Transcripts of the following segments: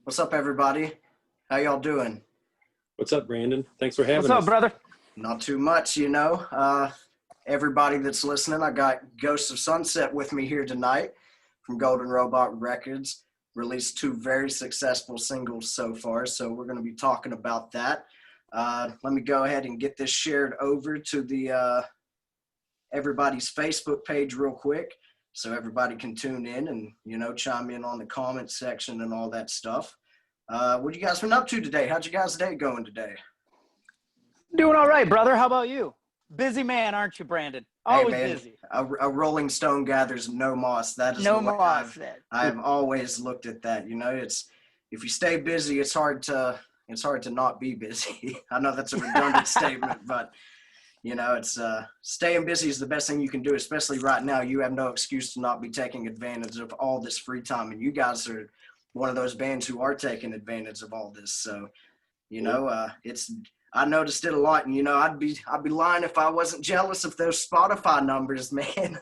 What's up, everybody? How y'all doing? What's up, Brandon? Thanks for What's having up, us. brother? Not too much, you know. Everybody that's listening, I got Ghosts of Sunset with me here tonight from Golden Robot Records. Released two very successful singles so far, so we're going to be talking about that. Let me go ahead and get this shared over to the everybody's Facebook page real quick, so everybody can tune in and chime in on the comment section and all that stuff. What you guys been up to today? How'd you guys' day going today? Doing all right, brother. How about you? Busy man, aren't you, Brandon? Always hey man, busy. A Rolling Stone gathers no moss. That is No the way moss. I've always looked at that. It's if you stay busy, it's hard to not be busy. I know that's a redundant statement, but it's staying busy is the best thing you can do, especially right now. You have no excuse to not be taking advantage of all this free time, and you guys are one of those bands who are taking advantage of all this. So, it's I noticed it a lot, and I'd be lying if I wasn't jealous of those Spotify numbers, man.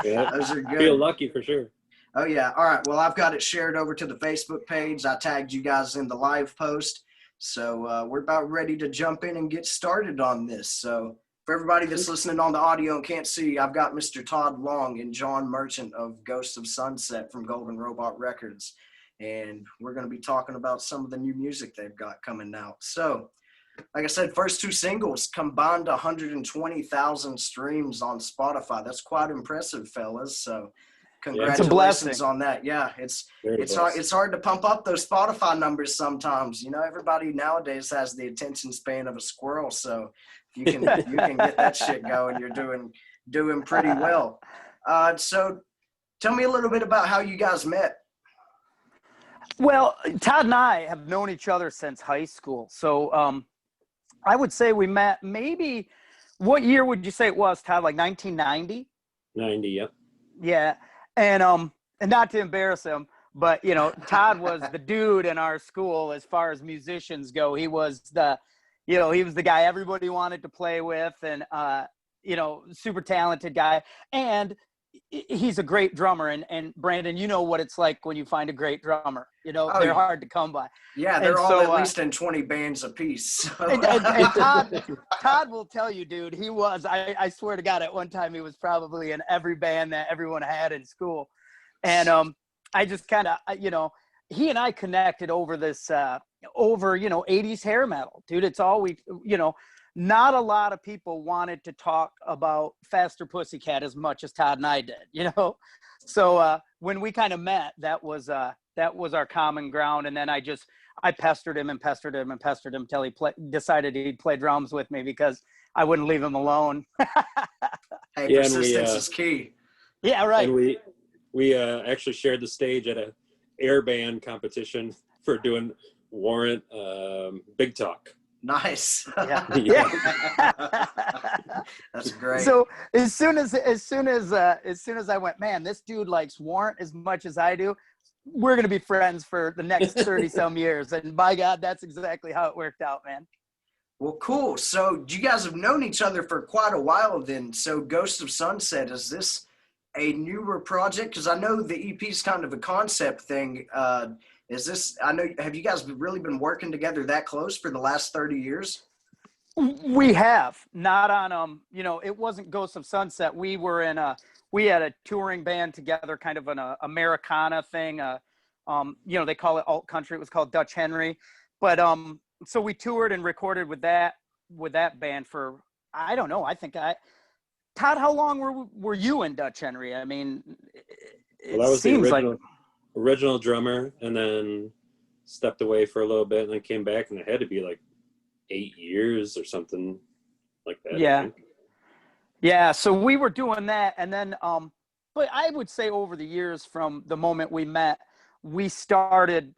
Yeah, Those are good. feel lucky for sure. Oh yeah. All right. Well, I've got it shared over to the Facebook page. I tagged you guys in the live post. So we're about ready to jump in and get started on this. So for everybody that's listening on the audio and can't see, I've got Mr. Todd Long and John Merchant of Ghosts of Sunset from Golden Robot Records. And we're going to be talking about some of the new music they've got coming out. So, like I said, first two singles combined 120,000 streams on Spotify. That's quite impressive, fellas. So congratulations on that. Yeah, it's hard to pump up those Spotify numbers sometimes. Everybody nowadays has the attention span of a squirrel. So if you can get that shit going, you're doing pretty well. So tell me a little bit about how you guys met. Well, Todd and I have known each other since high school. So I would say we met maybe, what year would you say it was, Todd? Like 1990? 90, yep. Yeah. And not to embarrass him, but Todd was the dude in our school as far as musicians go. He was the guy everybody wanted to play with, and super talented guy. And he's a great drummer, and Brandon, you know what it's like when you find a great drummer. They're hard to come by. Yeah, they're all at least in 20 bands apiece. So. And Todd will tell you, dude, he was, I swear to God, at one time he was probably in every band that everyone had in school. And I just kind of, he and I connected over this, 80s hair metal, dude. It's all not a lot of people wanted to talk about Faster Pussycat as much as Todd and I did, So when we kind of met, that was our common ground. And then I pestered him until he decided he'd play drums with me because I wouldn't leave him alone. Hey, persistence is key. Yeah, right. And we actually shared the stage at a air band competition for doing Warrant Big Talk. Nice. Yeah. That's great. So as soon as I went, man, this dude likes Warrant as much as I do. We're gonna be friends for the next 30 some years, and by God, that's exactly how it worked out, man. Well, cool. So you guys have known each other for quite a while then. So Ghost of Sunset, is this a newer project? Because I know the EP is kind of a concept thing. Have you guys really been working together that close for the last 30 years? We have. Not on it wasn't Ghosts of Sunset. We had a touring band together, kind of an Americana thing. They call it alt country. It was called Dutch Henry. But so we toured and recorded with that band for, I don't know, Todd, how long were you in Dutch Henry? I mean, that was the original drummer, and then stepped away for a little bit, and then came back, and it had to be like 8 years or something like that. Yeah. So we were doing that, and then but I would say over the years from the moment we met, we started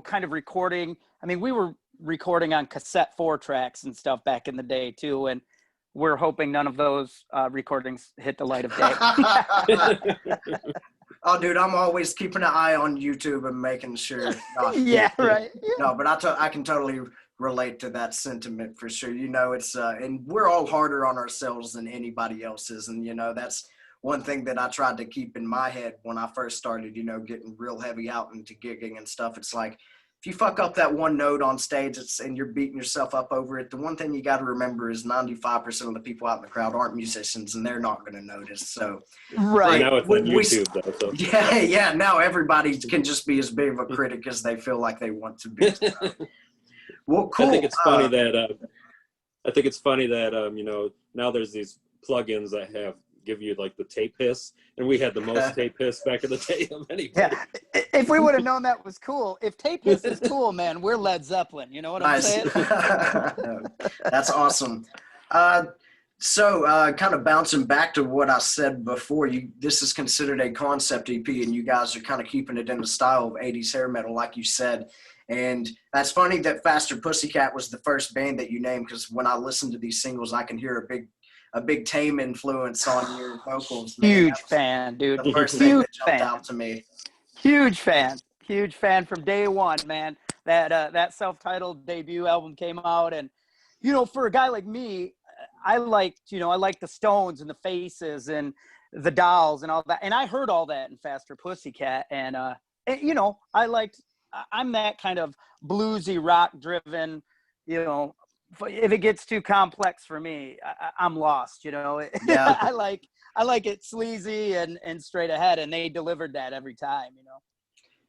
kind of recording. I mean, we were recording on cassette 4 tracks and stuff back in the day too, and we're hoping none of those recordings hit the light of day. Oh, dude, I'm always keeping an eye on YouTube and making sure. Yeah, right. No, but I can totally relate to that sentiment for sure. It's and we're all harder on ourselves than anybody else is, and that's one thing that I tried to keep in my head when I first started, getting real heavy out into gigging and stuff. It's like, if you fuck up that one note on stage and you're beating yourself up over it, the one thing you got to remember is 95% of the people out in the crowd aren't musicians, and they're not going to notice. So, right. Now it's on YouTube, though. So. Yeah. Now everybody can just be as big of a critic as they feel like they want to be. So. Well, cool. I think it's funny that now there's these plugins that give you like the tape hiss, and we had the most tape hiss back in the day of anybody. Yeah. If we would have known that was cool, if tape hiss is cool, man, we're Led Zeppelin. You know what I'm saying? That's awesome. So kind of bouncing back to what I said before, this is considered a concept EP, and you guys are kind of keeping it in the style of 80s hair metal, like you said. And that's funny that Faster Pussycat was the first band that you named, because when I listen to these singles, I can hear a big Tame influence on your vocals. Man. Huge fan, dude. The first thing that jumped out to me. Huge fan from day one, man. That self-titled debut album came out, and for a guy like me, I liked the Stones and the Faces and the Dolls and all that, and I heard all that in Faster Pussycat, and I'm that kind of bluesy rock driven, if it gets too complex for me, I'm lost, Yeah. I like it sleazy and straight ahead, and they delivered that every time,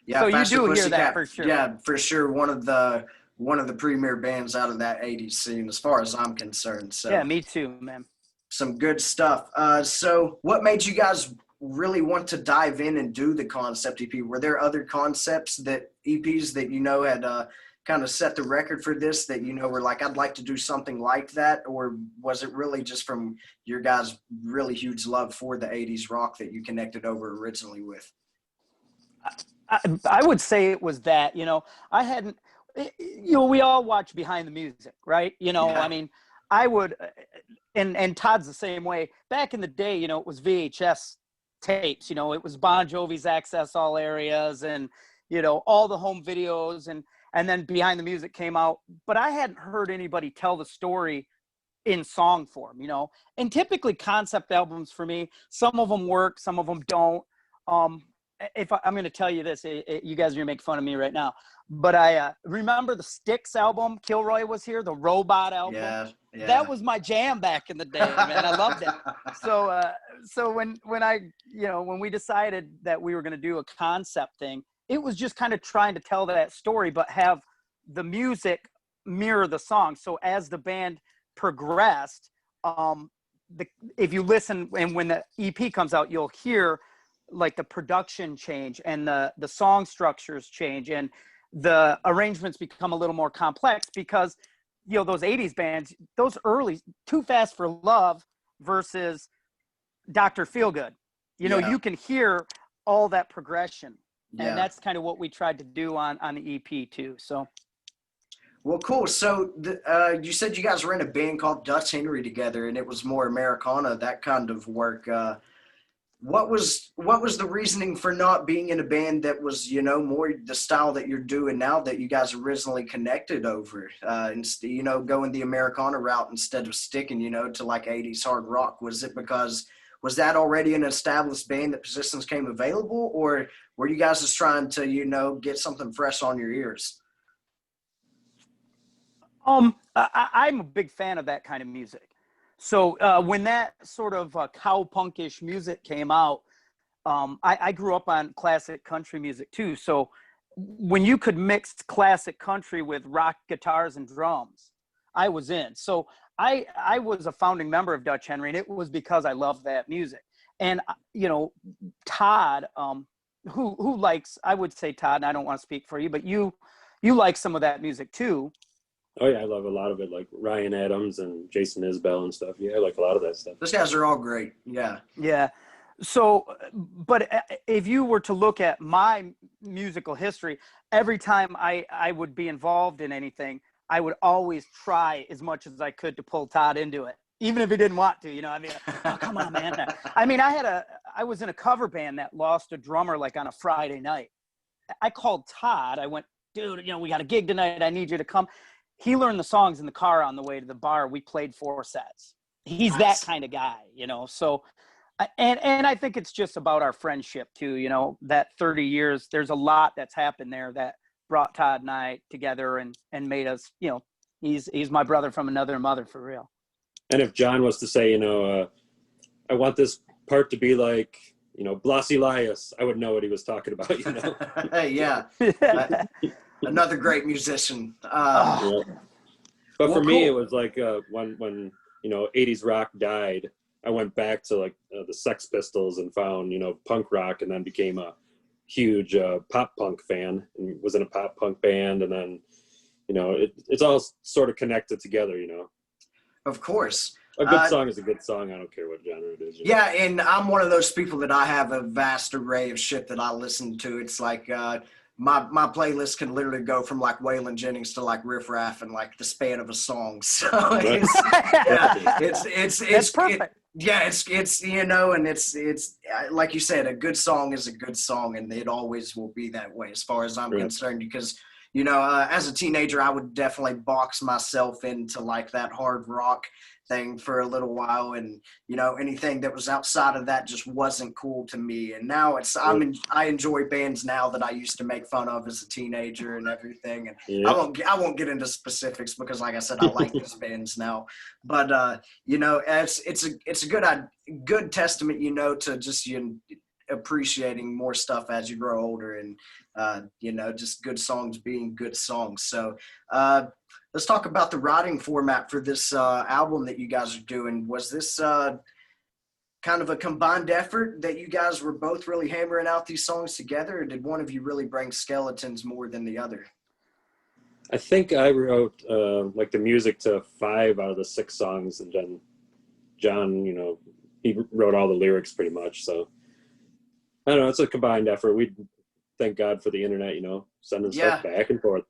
Yeah, so Faster you do Pussycat, hear that for sure. Yeah, for sure. One of the premier bands out of that 80s scene, as far as I'm concerned. So yeah, me too, man. Some good stuff. So what made you guys really want to dive in and do the concept EP? Were there other concepts EPs that had kind of set the record for this, that were like, I'd like to do something like that? Or was it really just from your guys' really huge love for the 80s rock that you connected over originally with? I would say it was that, I hadn't, we all watch Behind the Music, right? Yeah. I mean, I would, and Todd's the same way. Back in the day, it was VHS tapes, it was Bon Jovi's Access All Areas and, all the home videos, and then Behind the Music came out, but I hadn't heard anybody tell the story in song form, and typically concept albums for me, some of them work, some of them don't. If I'm going to tell you this, you guys are going to make fun of me right now, but I remember the Styx album. Kilroy was here, the Robot album. Yeah. That was my jam back in the day, man. I loved it. So when we decided that we were going to do a concept thing, it was just kind of trying to tell that story, but have the music mirror the song. So as the band progressed, if you listen, and when the EP comes out, you'll hear like the production change and the song structures change and the arrangements become a little more complex, because those 80s bands, those early Too Fast for Love versus Dr. Feelgood, you can hear all that progression. Yeah. And that's kind of what we tried to do on the EP too. So well, cool. So you said you guys were in a band called Dutch Henry together, and it was more Americana, that kind of work. What was the reasoning for not being in a band that was, more the style that you're doing now, that you guys originally connected over, going the Americana route instead of sticking, to like 80s hard rock? Was it because, was that already an established band that positions came available, or were you guys just trying to, get something fresh on your ears? I'm a big fan of that kind of music. So when that sort of cowpunkish music came out, I grew up on classic country music too. So when you could mix classic country with rock guitars and drums, I was in. So I was a founding member of Dutch Henry, and it was because I loved that music. And, Todd, who likes, I would say, Todd, and I don't want to speak for you, but you like some of that music too. Oh yeah, I love a lot of it, like Ryan Adams and Jason Isbell and stuff. Yeah, I like a lot of that stuff. Those guys are all great. Yeah. Yeah. So, but if you were to look at my musical history, every time I would be involved in anything, I would always try as much as I could to pull Todd into it, even if he didn't want to, oh, come on, man. I was in a cover band that lost a drummer like on a Friday night. I called Todd. I went, dude, we got a gig tonight. I need you to come. He learned the songs in the car on the way to the bar. We played 4 sets. He's that kind of guy, So And I think it's just about our friendship too. You know, that 30 years, there's a lot that's happened there that brought Todd and I together and made us, you know, he's my brother from another mother for real. And if John was to say, you know, I want this part to be like, you know, Blas Elias, I would know what he was talking about, you know. Yeah. Another great musician. Yeah. But Well, for me, cool. it was like when you know 80s rock died, I went back to like the Sex Pistols and found, you know, punk rock, and then became a huge pop punk fan and was in a pop punk band, and then, you know, it's all sort of connected together, you know. Of course. A good song is a good song. I don't care what genre it is. You know? Yeah, and I'm one of those people that I have a vast array of shit that I listen to. It's like my playlist can literally go from like Waylon Jennings to like Riff Raff in like the span of a song. So it's perfect. It's you know, and it's like you said, a good song is a good song, and it always will be that way as far as I'm concerned. Because, you know, as a teenager, I would definitely box myself into like that hard rock thing for a little while, and, you know, anything that was outside of that just wasn't cool to me. And now I enjoy bands now that I used to make fun of as a teenager and everything. And I won't get into specifics because, like I said, I like these bands now. But you know, it's a good testament, you know, to just appreciating more stuff as you grow older, and you know, just good songs being good songs. So let's talk about the writing format for this album that you guys are doing. Was this kind of a combined effort that you guys were both really hammering out these songs together, or did one of you really bring skeletons more than the other? I think I wrote like the music to 5 out of the 6 songs, and then John, you know, he wrote all the lyrics pretty much. So I don't know, it's a combined effort. We thank God for the internet, you know, sending stuff back and forth.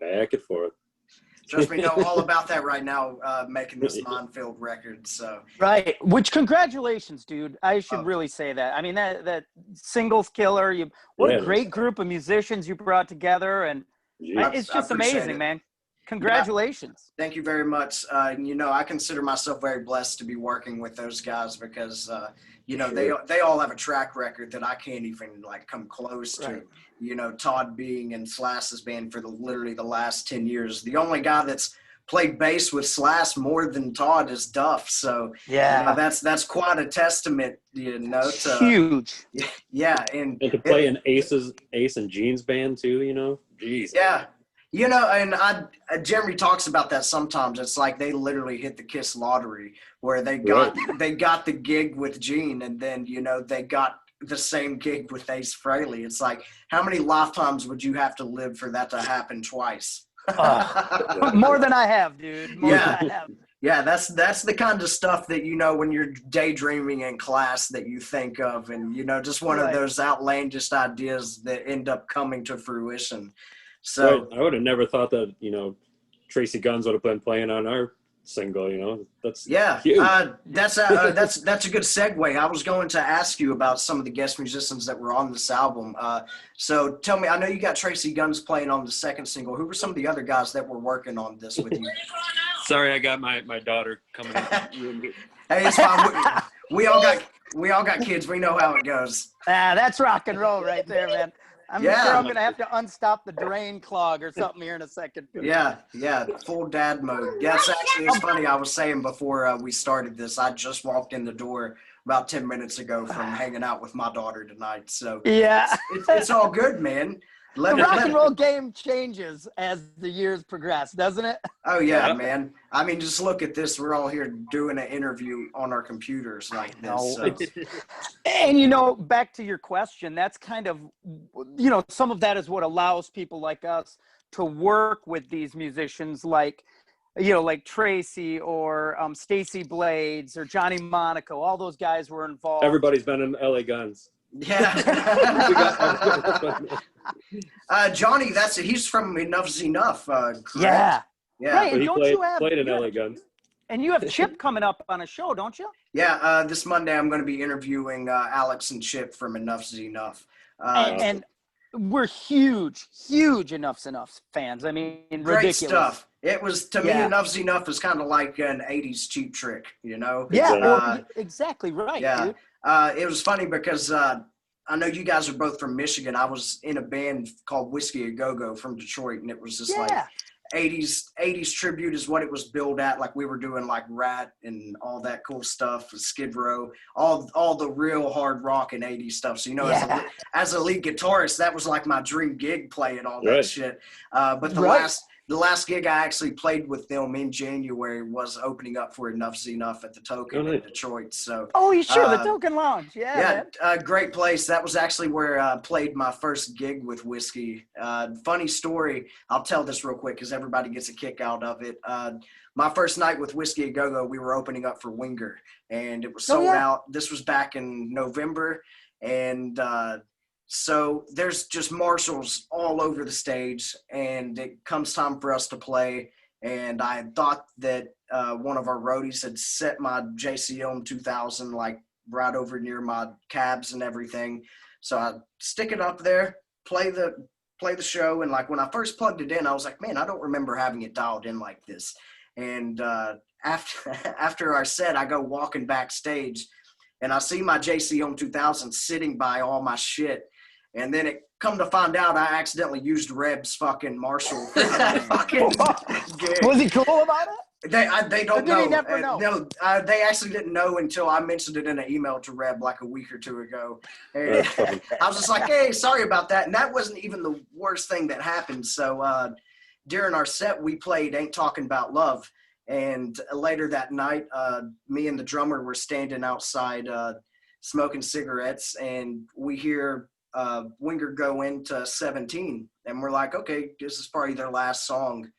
Trust me, know all about that right now, making this Minefield record. So right, which congratulations, dude. I should really say that. I mean, that singles killer. What a great group of musicians you brought together, and it's just amazing, man. Congratulations. Thank you very much. And, you know, I consider myself very blessed to be working with those guys because, you know, they all have a track record that I can't even like come close to. You know, Todd being in Slass's band for literally the last 10 years. The only guy that's played bass with Slass more than Todd is Duff. So you know, that's quite a testament, you know. Huge. Yeah, and to play in Ace and Gene's band too, you know. Jeez. Yeah. You know, and Jeremy talks about that sometimes. It's like they literally hit the Kiss lottery where they got the gig with Gene, and then, you know, they got the same gig with Ace Frehley. It's like, how many lifetimes would you have to live for that to happen twice? More than I have, dude. More than I have. Yeah, that's the kind of stuff that, you know, when you're daydreaming in class that you think of, and, you know, just one of those outlandish ideas that end up coming to fruition. So I would have never thought that, you know, Tracy Guns would have been playing on our single, you know. That's huge. That's a good segue. I was going to ask you about some of the guest musicians that were on this album. So tell me, I know you got Tracy Guns playing on the second single. Who were some of the other guys that were working on this with you? Sorry, I got my daughter coming in. Hey, it's fine. We all got kids. We know how it goes. That's rock and roll right there, man. I'm sure I'm going to have to unstop the drain clog or something here in a second. Yeah, full dad mode. That's actually, it's funny. I was saying before we started this, I just walked in the door about 10 minutes ago from hanging out with my daughter tonight. So it's all good, man. The rock and roll game changes as the years progress, doesn't it? Oh, yeah, man. I mean, just look at this. We're all here doing an interview on our computers like this. So. And, you know, back to your question, that's kind of, you know, some of that is what allows people like us to work with these musicians like, you know, like Tracy or Stacey Blades or Johnny Monaco. All those guys were involved. Everybody's been in LA Guns. Yeah. Johnny, he's from Enough's Enough, correct? Yeah. Right, and don't you played in LA Guns. And you have Chip coming up on a show, don't you? Yeah, this Monday I'm going to be interviewing Alex and Chip from Enough's Enough. And we're huge Enough's Enough fans. I mean, great ridiculous stuff. It was, to me, Enough's Enough is kind of like an 80s Cheap Trick, you know? Yeah, exactly right, dude. It was funny because I know you guys are both from Michigan. I was in a band called Whiskey A Go Go from Detroit, and it was just like 80s tribute is what it was billed at. Like we were doing like Rat and all that cool stuff, Skid Row, all the real hard rock and 80s stuff. So, you know, as a lead guitarist, that was like my dream gig, playing all that shit. But the last gig I actually played with them in January was opening up for Enough's Enough at the Token in Detroit. So the Token Lounge. Great place. That was actually where I played my first gig with Whiskey. Funny story. I'll tell this real quick because everybody gets a kick out of it. My first night with Whiskey A Go Go, we were opening up for Winger, and it was sold out. This was back in November, and so there's just marshals all over the stage, and it comes time for us to play. And I thought that one of our roadies had set my JCM 2000 like right over near my cabs and everything. So I stick it up there, play the show. And like when I first plugged it in, I was like, man, I don't remember having it dialed in like this. And after our set, I go walking backstage, and I see my JCM 2000 sitting by all my shit. And then it come to find out I accidentally used Reb's fucking Marshall fucking gig. Was he cool about it? They don't know. Did he never know? No, they actually didn't know until I mentioned it in an email to Reb like a week or two ago. And I was just like, hey, sorry about that. And that wasn't even the worst thing that happened. So during our set, we played Ain't Talking About Love. And later that night, me and the drummer were standing outside smoking cigarettes, and we hear Winger go into 17, and we're like, okay, this is probably their last song.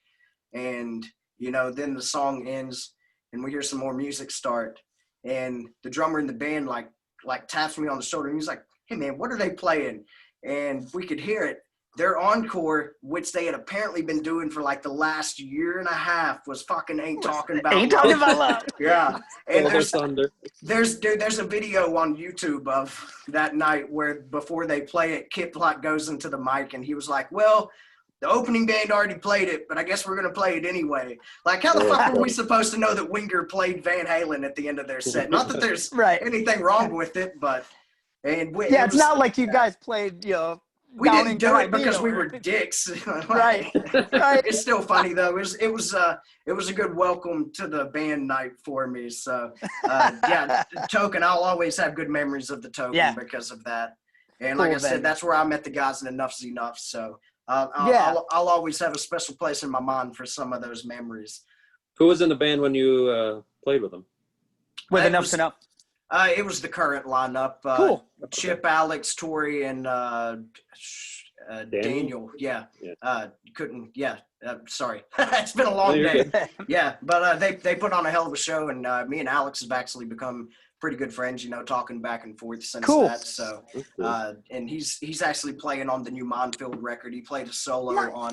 And you know, then the song ends and we hear some more music start, and the drummer in the band like taps me on the shoulder, and he's like, hey man, what are they playing? And we could hear it. Their encore, which they had apparently been doing for like the last year and a half, was fucking Ain't Talking About Love. Ain't Talking About Love. Yeah. And there's a video on YouTube of that night where before they play it, Kip like goes into the mic and he was like, well, the opening band already played it, but I guess we're going to play it anyway. Like, how the fuck were we supposed to know that Winger played Van Halen at the end of their set? Not that there's anything wrong with it, but. It's not like you guys played, you know. We didn't do it because we were dicks. Right. It's still funny though. It was a good welcome to the band night for me. So Token, I'll always have good memories of the Token because of that. And like I said, that's where I met the guys in Enough's Enough. So I'll always have a special place in my mind for some of those memories. Who was in the band when you played with them? With Enough's Enough. It was the current lineup. Cool. Chip, Alex, Tori, and Daniel. Yeah. Sorry. It's been a long day. Yeah. But they put on a hell of a show, and me and Alex have actually become pretty good friends, you know, talking back and forth since that. So, and he's actually playing on the new Monfield record. He played a solo on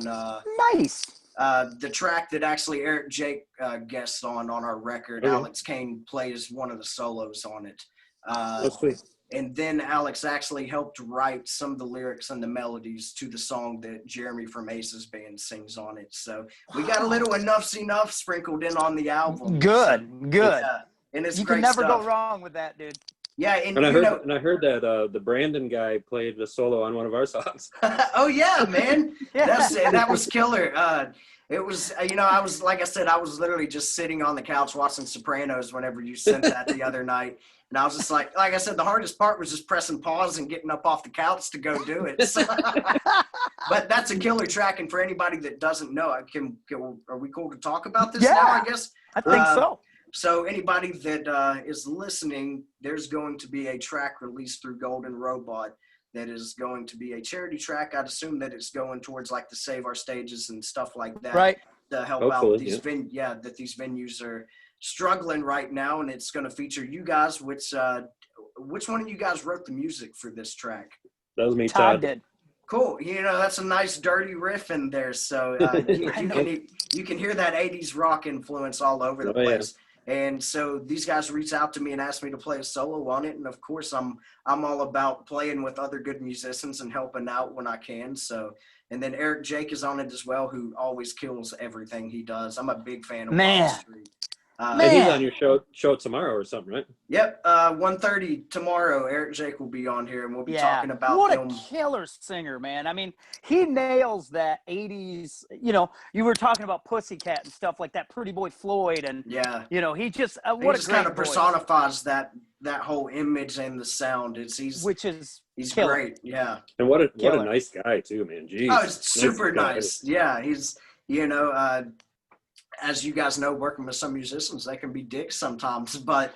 the track that actually Eric Jake guests on our record. Alex Kane plays one of the solos on it. That's sweet. And then Alex actually helped write some of the lyrics and the melodies to the song that Jeremy from Ace's band sings on it. So we got a little Enough's Enough sprinkled in on the album. Good. And it's you great can never stuff. go wrong with that, dude. Yeah, and I heard that the Brandon guy played the solo on one of our songs. Oh yeah, man, that was killer. It was, you know, I was, like I said, I was literally just sitting on the couch watching Sopranos whenever you sent that the other night. And I was just like I said, the hardest part was just pressing pause and getting up off the couch to go do it. So, but that's a killer track. And for anybody that doesn't know, are we cool to talk about this now, I guess? I think so. So anybody that is listening, there's going to be a track released through Golden Robot that is going to be a charity track. I'd assume that it's going towards like the Save Our Stages and stuff like that. Right. To help out these that these venues are struggling right now, and it's going to feature you guys. Which one of you guys wrote the music for this track? That was me, Todd did. Cool. You know, that's a nice dirty riff in there. So you can hear that 80s rock influence all over the place. Yeah. And so these guys reached out to me and asked me to play a solo on it. And of course, I'm all about playing with other good musicians and helping out when I can. So, and then Eric Jake is on it as well, who always kills everything he does. I'm a big fan of Wall Street. And Man. he's on your show tomorrow or something, right? Yep, 1:30 tomorrow. Eric Jake will be on here, and we'll be talking about what them. a killer singer, man. I mean, he nails that 80s, you were talking about Pussycat and stuff like that, Pretty Boy Floyd, and Yeah, he just he what a just great kind of voice, personifies that whole image and the sound. which is He's killer. great. Yeah. And what a Killer. nice guy too, man. Jeez. Oh, it's super guy. nice. Yeah, he's as you guys know, working with some musicians, they can be dicks sometimes. But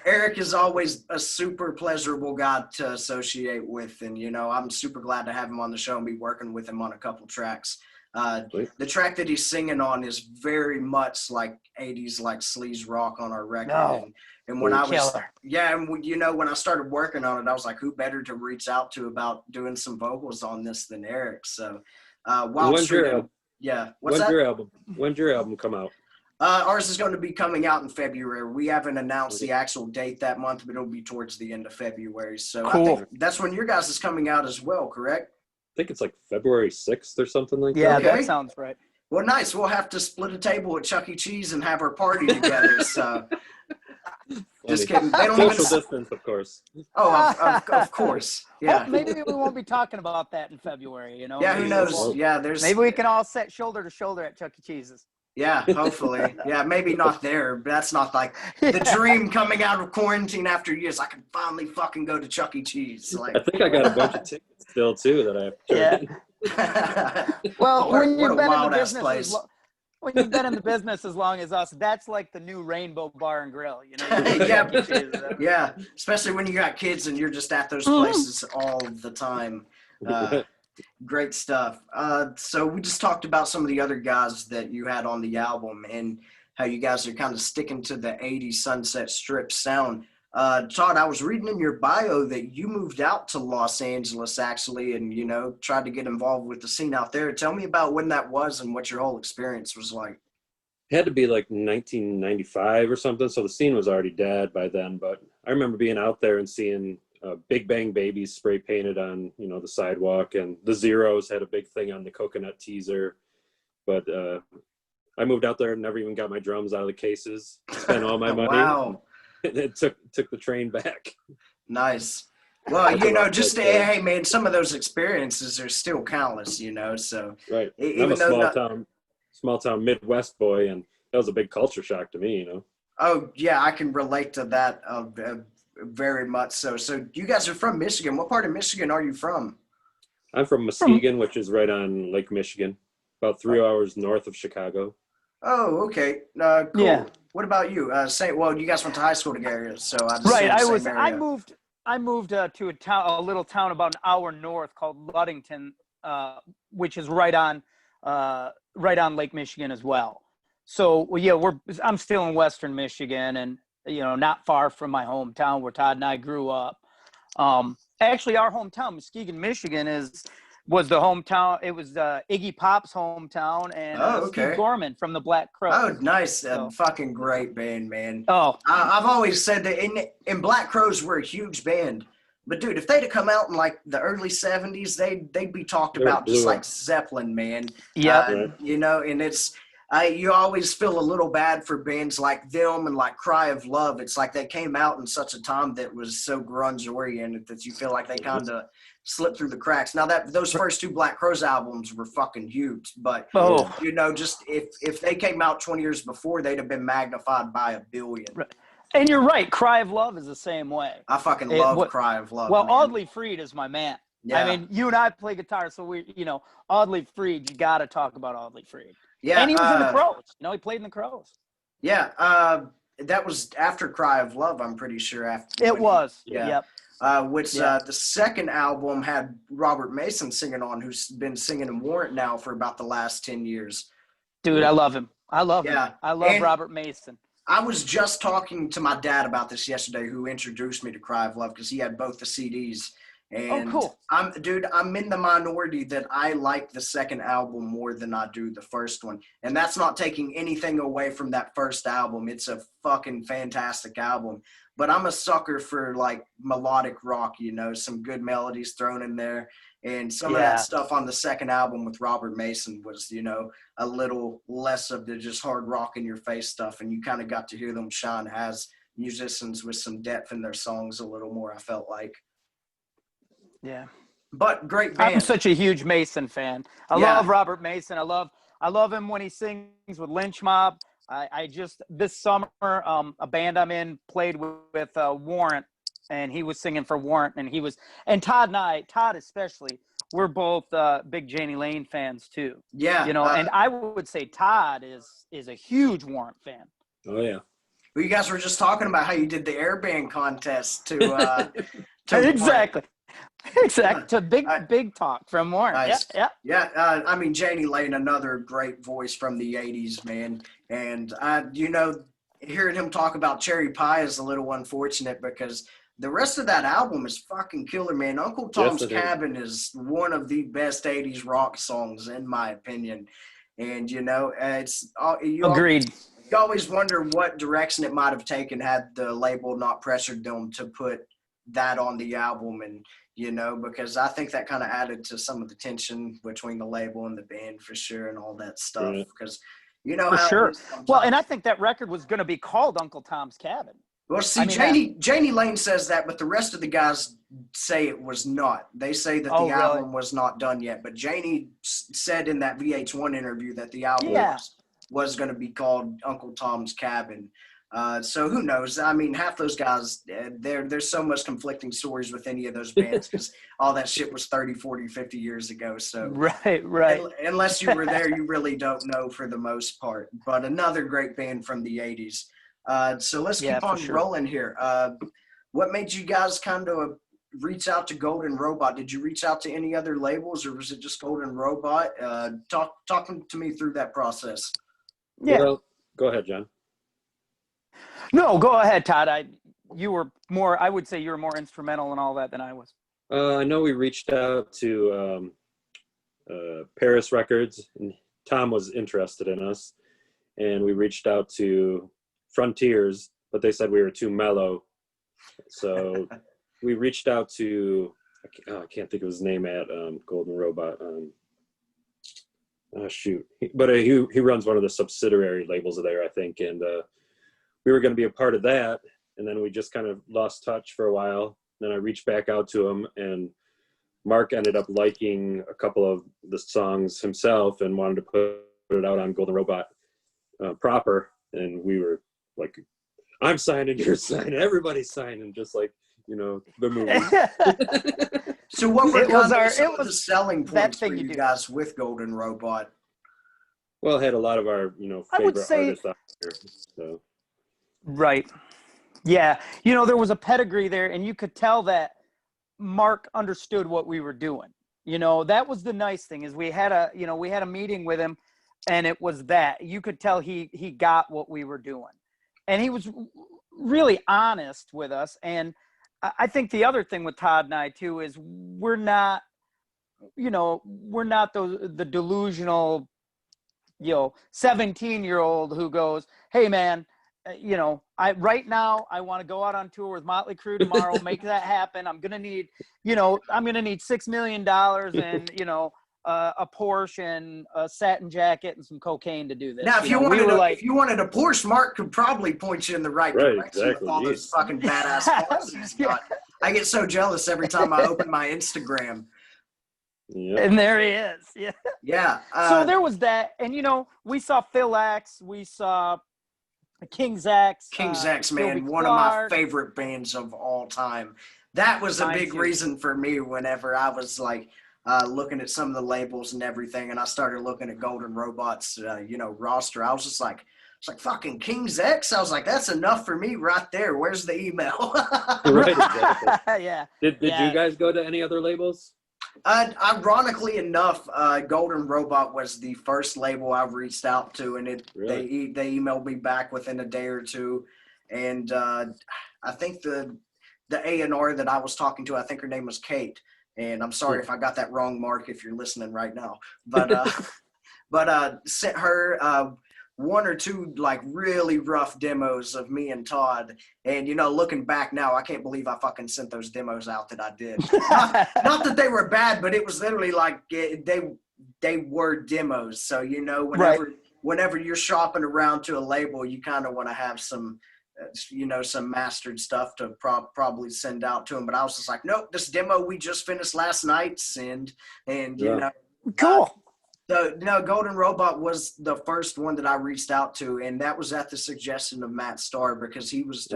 Eric is always a super pleasurable guy to associate with, and I'm super glad to have him on the show and be working with him on a couple tracks. The track that he's singing on is very much like 80s, like sleaze rock on our record. No. And when I was, Killer. and when I started working on it, I was like, who better to reach out to about doing some vocals on this than Eric? So, Wild Street. Yeah. When's your album come out? Ours is going to be coming out in February. We haven't announced the actual date that month, but it'll be towards the end of February. So Cool. I think that's when your guys is coming out as well, correct? I think it's like February 6th or something like Yeah, that. Okay. that sounds right. Well, nice. We'll have to split a table at Chuck E. Cheese and have our party together. So just kidding. They don't Social even. distance, of course. Oh, of course. Yeah. Well, maybe we won't be talking about that in February, Yeah. Who Maybe knows? we'll- Yeah. There's. Maybe we can all sit shoulder to shoulder at Chuck E. Cheese's. Yeah. Hopefully. Yeah. Maybe not there, but that's not like the dream coming out of quarantine after years. I can finally fucking go to Chuck E. Cheese. Like. I think I got a bunch of tickets still too that I have to turn in. Well, What when a you've been in the wild-ass business, place. when you've been in the business as long as us, that's like the new Rainbow Bar and Grill. Yeah. Chuck E. Cheese. Yeah, especially when you got kids and you're just at those Mhm. places all the time. Great stuff. So we just talked about some of the other guys that you had on the album and how you guys are kind of sticking to the 80s Sunset Strip sound. Todd, I was reading in your bio that you moved out to Los Angeles actually and, tried to get involved with the scene out there. Tell me about when that was and what your whole experience was like. It had to be like 1995 or something, so the scene was already dead by then. But I remember being out there and seeing Big Bang Babies spray painted on, the sidewalk, and the Zeros had a big thing on the Coconut Teaser. But I moved out there and never even got my drums out of the cases. Spent all my money. Wow. It took the train back. Nice. Well, hey man, some of those experiences are still countless, so Right. even I'm a though small town Midwest boy, and that was a big culture shock to me, Oh yeah, I can relate to that very much so. So you guys are from Michigan. What part of Michigan are you from? I'm from Muskegon, which is right on Lake Michigan, about 3 hours north of Chicago. Oh, okay. Cool. Yeah. What about you? You guys went to high school together, so Right. I moved. moved to a little town about an hour north called Ludington, which is right on Lake Michigan as well. So I'm still in Western Michigan, and not far from my hometown where Todd and I grew up. Actually, our hometown, Muskegon, Michigan, was the hometown. It was Iggy Pop's hometown, and Steve Gorman from the Black Crowes. Oh, nice. Fucking great band, man. Oh, I've always said that in Black Crowes we're a huge band. But dude, if they'd have come out in like the early 70s, they'd be talked about just like Zeppelin, man. yeah. And it's you always feel a little bad for bands like them and like Cry of Love. It's like they came out in such a time that was so grunge oriented that you feel like they kind of slipped through the cracks. Now those first two Black Crowes albums were fucking huge, but just if they came out 20 years before, they'd have been magnified by 1 billion. Right. And you're right. Cry of Love is the same way. I fucking love Cry of Love. Well, man. Audley Freed is my man. Yeah. I mean, you and I play guitar, so Audley Freed, you got to talk about Audley Freed. Yeah. And he was in the Crows. He played in the Crows. Yeah. That was after Cry of Love, I'm pretty sure. It was. Yeah. Yep. The second album had Robert Mason singing on, who's been singing in Warrant now for about the last 10 years. Dude, I love him. I love him. Yeah. I love And Robert Mason. I was just talking to my dad about this yesterday, who introduced me to Cry of Love because he had both the CDs. And cool. I'm in the minority that I like the second album more than I do the first one. And that's not taking anything away from that first album. It's a fucking fantastic album. But I'm a sucker for like melodic rock, you know, some good melodies thrown in there. And some of that stuff on the second album with Robert Mason was, you know, a little less of the just hard rock in your face stuff. And you kind of got to hear them shine as musicians with some depth in their songs a little more, I felt like. Yeah. But great band. I'm such a huge Mason fan. I love Robert Mason. I love him when he sings with Lynch Mob. I just this summer a band I'm in played with Warrant, and he was singing for Warrant, and Todd especially, we're both big Jani Lane fans too. Yeah. You know, and I would say Todd is a huge Warrant fan. Oh yeah. Well, you guys were just talking about how you did the air band contest to Exactly. Exactly. To big talk from Warren. Nice. Yeah. I mean, Jani Lane, another great voice from the 80s, man. And, you know, hearing him talk about Cherry Pie is a little unfortunate because the rest of that album is fucking killer, man. Uncle Tom's Cabin is one of the best 80s rock songs, in my opinion. And, you know, Agreed. You always wonder what direction it might have taken had the label not pressured them to put that on the album. And, you know, because I think that kind of added to some of the tension between the label and the band for sure and all that stuff. Because, you know, how sure. Well, and I think that record was going to be called Uncle Tom's Cabin. Well, see, Jani Lane says that, but the rest of the guys say it was not. They say that the album was not done yet. But Jani said in that VH1 interview that the album was going to be called Uncle Tom's Cabin. So who knows? I mean, half those guys, there's so much conflicting stories with any of those bands because all that shit was 30, 40, 50 years ago. So right. Unless you were there, you really don't know for the most part. But another great band from the 80s. So let's keep on rolling here. What made you guys kind of reach out to Golden Robot? Did you reach out to any other labels or was it just Golden Robot? Talking to me through that process. Yeah. Well, go ahead, John. No, go ahead, Todd. I would say you were more instrumental in all that than I was. I know we reached out to Paris Records, and Tom was interested in us. And we reached out to Frontiers, but they said we were too mellow. So we reached out to, I can't think of his name at Golden Robot. But he runs one of the subsidiary labels there, I think. And we were going to be a part of that. And then we just kind of lost touch for a while. Then I reached back out to him, and Mark ended up liking a couple of the songs himself and wanted to put it out on Golden Robot proper. And we were like, I'm signing, you're signing, everybody's signing, just like, you know, the movie. So what were the selling points for you guys with Golden Robot? Well, it had a lot of our, you know, favorite artists out there. So. Right. Yeah. You know, there was a pedigree there, and you could tell that Mark understood what we were doing. You know, that was the nice thing is we had a meeting with him, and it was that you could tell he got what we were doing, and he was really honest with us. And I think the other thing with Todd and I too is we're not the delusional, 17-year-old who goes, hey man, right now I want to go out on tour with Motley Crue tomorrow, make that happen. I'm going to need $6 million and, a Porsche and a satin jacket and some cocaine to do this. Now, if you wanted a Porsche, Mark could probably point you in the right direction with all those fucking badass cars he's got. I get so jealous every time I open my Instagram. Yep. And there he is. Yeah. Yeah. So there was that. And, we saw Phil X. We saw King's X. King's X, man, one of my favorite bands of all time. That was a big reason for me whenever I was like looking at some of the labels and everything, and I started looking at Golden Robot's, roster. I was just like, it's like fucking King's X. I was like, that's enough for me right there. Where's the email? Right, exactly. Yeah. Did you guys go to any other labels? Ironically enough, Golden Robot was the first label I've reached out to, and they emailed me back within a day or two, and I think the the A&R that I was talking to, I think her name was Kate. And I'm sorry if I got that wrong, Mark, if you're listening right now. But sent her one or two like really rough demos of me and Todd. And looking back now, I can't believe I fucking sent those demos out that I did. Not that they were bad, but it was literally like they were demos. So whenever you're shopping around to a label, you kind of want to have some some mastered stuff to probably send out to them. But I was just like, nope, this demo we just finished last night, send. And cool. Golden Robot was the first one that I reached out to, and that was at the suggestion of Matt Starr, because he was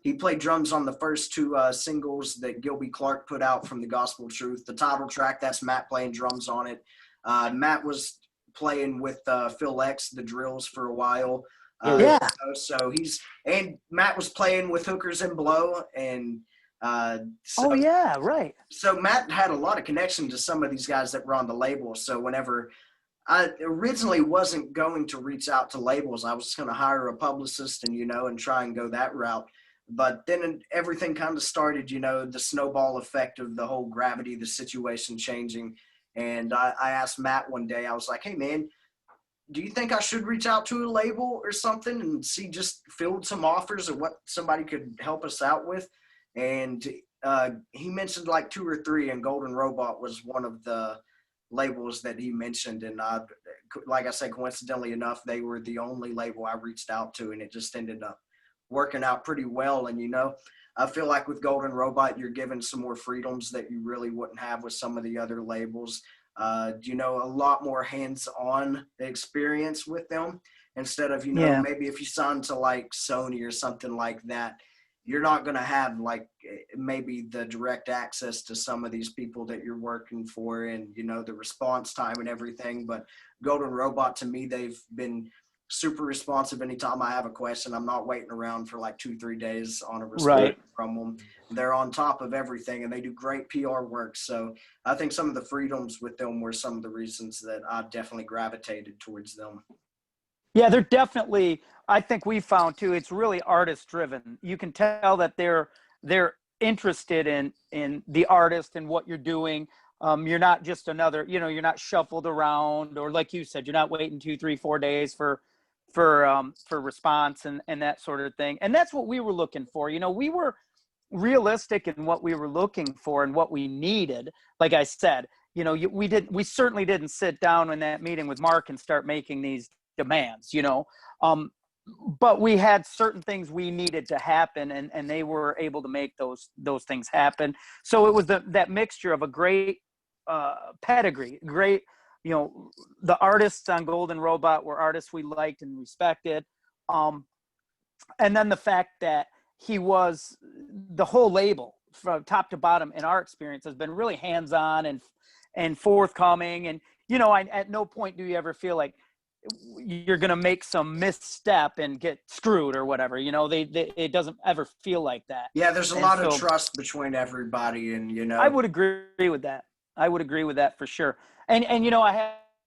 he played drums on the first two singles that Gilby Clarke put out from the Gospel Truth. The title track, that's Matt playing drums on it. Matt was playing with Phil X, the Drills, for a while. So Matt was playing with Hookers and Blow, and so Matt had a lot of connection to some of these guys that were on the label. So whenever I originally wasn't going to reach out to labels, I was just going to hire a publicist and and try and go that route. But then everything kind of started, the snowball effect of the whole gravity, the situation changing. And I asked Matt one day, I was like, hey man, do you think I should reach out to a label or something and just field some offers of what somebody could help us out with? And he mentioned like 2 or 3, and Golden Robot was one of the labels that he mentioned. And like I said, coincidentally enough, they were the only label I reached out to, and it just ended up working out pretty well. And, I feel like with Golden Robot, you're given some more freedoms that you really wouldn't have with some of the other labels. A lot more hands-on experience with them, instead of, maybe if you sign to like Sony or something like that, you're not going to have like maybe the direct access to some of these people that you're working for, and, the response time and everything. But Golden Robot, to me, they've been super responsive. Anytime I have a question, I'm not waiting around for like 2-3 days on a response from them. They're on top of everything, and they do great PR work. So I think some of the freedoms with them were some of the reasons that I definitely gravitated towards them. Yeah, they're definitely, I think we found too, it's really artist driven. You can tell that they're interested in the artist and what you're doing. You're not just another, you're not shuffled around, or like you said, you're not waiting 2, 3, 4 days for response and that sort of thing. And that's what we were looking for. We were realistic in what we were looking for and what we needed. Like I said, we certainly didn't sit down in that meeting with Mark and start making these demands, but we had certain things we needed to happen, and they were able to make those things happen. So it was that mixture of a great pedigree, great, the artists on Golden Robot were artists we liked and respected. And then the fact that he was, the whole label from top to bottom in our experience has been really hands-on and forthcoming. And, at no point do you ever feel like you're going to make some misstep and get screwed or whatever. It doesn't ever feel like that. Yeah, there's a lot of trust between everybody, and I would agree with that. I would agree with that for sure. And I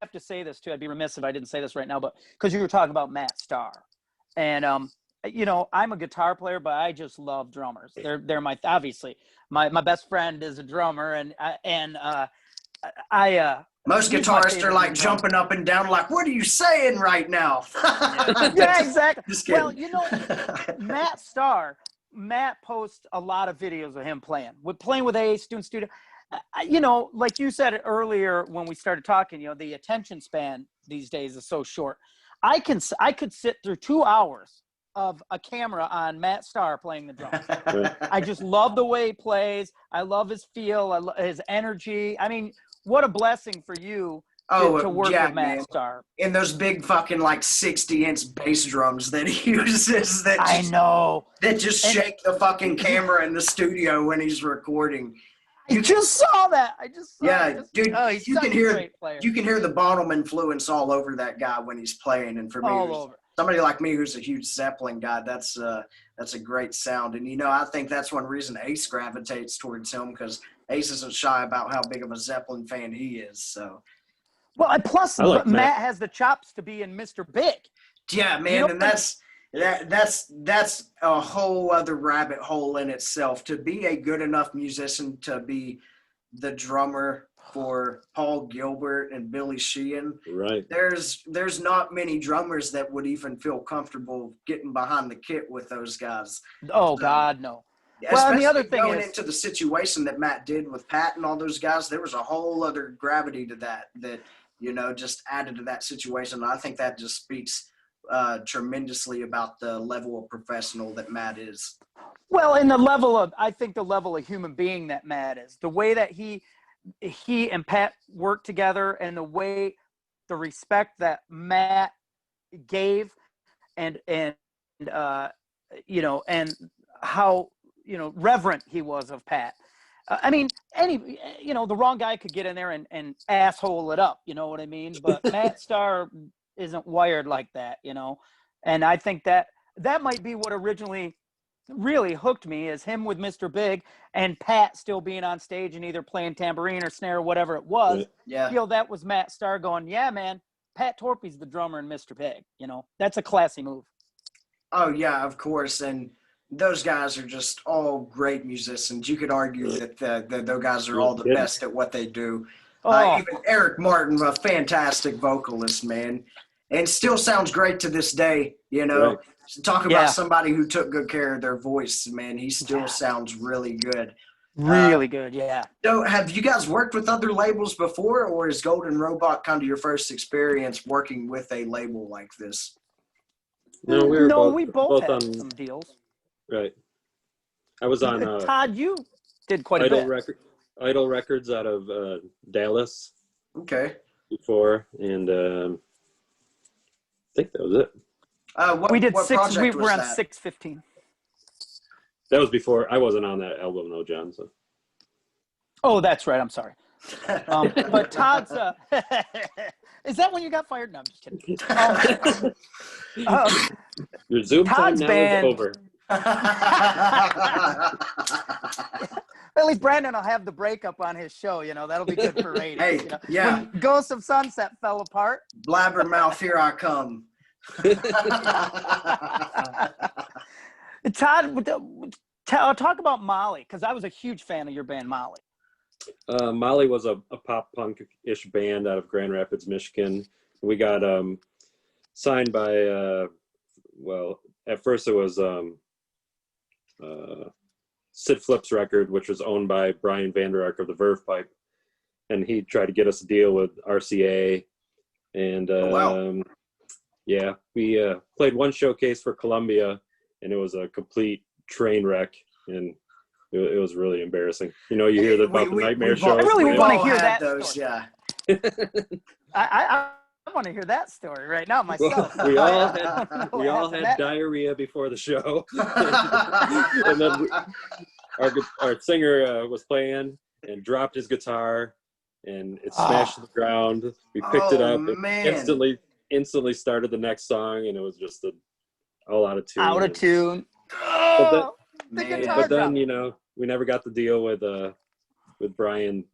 have to say this too. I'd be remiss if I didn't say this right now, but because you were talking about Matt Starr, and I'm a guitar player, but I just love drummers. They're my, obviously my best friend is a drummer, and most guitarists are like jumping up and down, like, what are you saying right now? Yeah, exactly. Just kidding. Well, Matt posts a lot of videos of him playing with Ace, doing studio. Like you said earlier when we started talking, the attention span these days is so short. I could sit through 2 hours of a camera on Matt Starr playing the drums. I just love the way he plays. I love his feel, his energy. I mean, what a blessing for you to work with Matt Starr. And those big fucking like 60-inch bass drums that he uses I know. That just shake the fucking camera in the studio when he's recording. I just saw that. Dude, he's you can hear great player. You can hear the Bonham influence all over that guy when he's playing. And for me, somebody like me who's a huge Zeppelin guy, that's a great sound. And I think that's one reason Ace gravitates towards him, because Ace isn't shy about how big of a Zeppelin fan he is. So, well, plus Matt has the chops to be in Mr. Big. Yeah, man, and That's a whole other rabbit hole in itself. To be a good enough musician to be the drummer for Paul Gilbert and Billy Sheehan, Right. there's not many drummers that would even feel comfortable getting behind the kit with those guys. Oh So, God, no. especially Well, and the other thing going is, into the situation that Matt did with Pat and all those guys, there was a whole other gravity to that just added to that situation. I think that just speaks tremendously about the level of professional that Matt is. well, in I think the level of human being that Matt is, the way that he and Pat worked together, and the respect that Matt gave, and and how reverent he was of Pat. I mean, the wrong guy could get in there and asshole it up. You know what I mean? But Matt Starr isn't wired like that, And I think that might be what originally really hooked me, is him with Mr. Big and Pat still being on stage and either playing tambourine or snare or whatever it was. Yeah. That was Matt Starr going, yeah, man, Pat Torpey's the drummer in Mr. Big. That's a classy move. Oh yeah, of course. And those guys are just all great musicians. You could argue that those guys are all the best at what they do. Even Eric Martin, a fantastic vocalist, man, and still sounds great to this day. Right. Talk about somebody who took good care of their voice, man. He still sounds really good. Really good, yeah. So have you guys worked with other labels before, or is Golden Robot kind of your first experience working with a label like this? No, we both had on some deals. Right. I was on Todd, you did quite Idol a bit. Idol Records out of Dallas. Okay. Before, and I think that was it. We did what 6. We project were was on that? 615. That was before. I wasn't on that album, no, John. So. Oh, that's right. I'm sorry. But Todd's is that when you got fired? No, I'm just kidding. Your Zoom Todd's time now band. is over. At least Brandon will have the breakup on his show. That'll be good for ratings. Hey, yeah. When Ghosts of Sunset fell apart. Blabbermouth, here I come. Todd, talk about Molly, because I was a huge fan of your band, Molly. Molly was a pop punk-ish band out of Grand Rapids, Michigan. We got signed by, at first it was Sid Flip's record, which was owned by Brian Vander Ark of the Verve Pipe. And he tried to get us a deal with RCA. And we played one showcase for Columbia, and it was a complete train wreck. And it was really embarrassing. You hear about the nightmare shows. I really want to hear that those, story. Yeah. I want to hear that story right now myself. Well, we all had diarrhea before the show. And then our singer was playing and dropped his guitar, and it smashed to the ground. We picked it up and instantly started the next song, and it was just all out of tune. Out of tune. But then we never got the deal with Brian,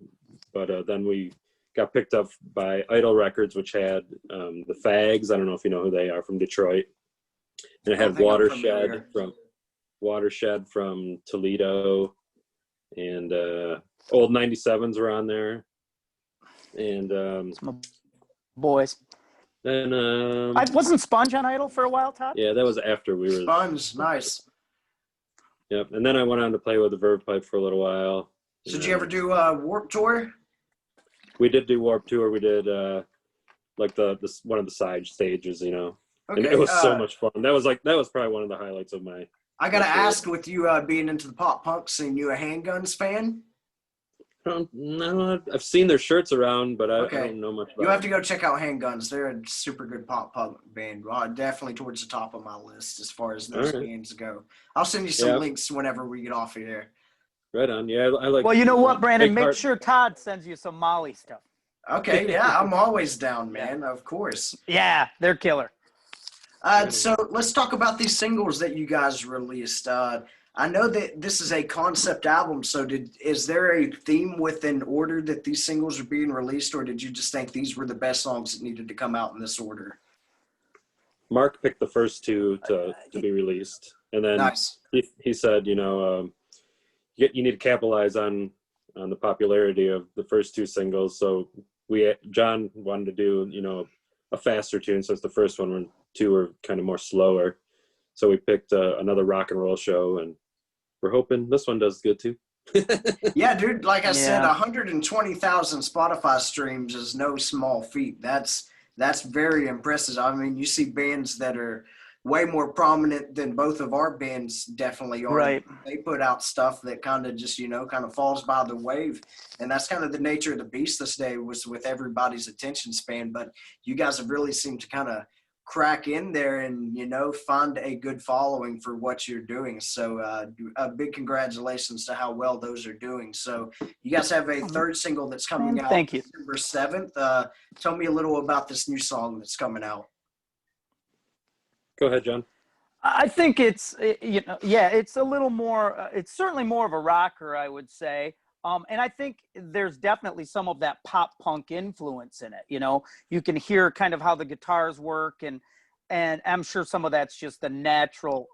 but then we got picked up by Idol Records, which had the Fags. I don't know if you know who they are, from Detroit, and it had Watershed from Toledo, and old 97s were on there, and boys. Then I wasn't Sponge on Idol for a while, Todd. Yeah, that was after we were. Sponge, nice. Yep, and then I went on to play with the Verve Pipe for a little while. So did you ever do Warped Tour? We did do Warped Tour. We did like one of the side stages, Okay, and it was so much fun. That was probably one of the highlights of my. I gotta ask, with you being into the pop punk scene, you a Handguns fan? No, I've seen their shirts around, but I don't know much about You have to go check out Handguns. They're a super good pop punk band. Definitely towards the top of my list as far as those bands go. I'll send you some links whenever we get off of here. Right on. Yeah, I like. Well, you know what, Brandon? Make sure Todd sends you some Molly stuff. Okay, yeah, I'm always down, man. Of course. Yeah, they're killer. So let's talk about these singles that you guys released. I know that this is a concept album, so is there a theme within order that these singles are being released, or did you just think these were the best songs that needed to come out in this order? Mark picked the first two to be released, and then Nice. he said, you need to capitalize on the popularity of the first two singles. So John wanted to do a faster tune, since the first two were kind of more slower. So we picked another rock and roll show, and we're hoping this one does good too. Yeah, dude, like I said, Yeah. 120,000 Spotify streams is no small feat. That's very impressive. I mean, you see bands that are way more prominent than both of our bands definitely are. Right. They put out stuff that kind of just, kind of falls by the wave. And that's kind of the nature of the beast this day, was with everybody's attention span. But you guys have really seemed to kind of crack in there and, find a good following for what you're doing. So a big congratulations to how well those are doing. So you guys have a third single that's coming out Thank you. December 7th. Tell me a little about this new song that's coming out. Go ahead, John. I think it's, it's a little more, it's certainly more of a rocker, I would say. And I think there's definitely some of that pop punk influence in it. You can hear kind of how the guitars work, and I'm sure some of that's just the natural,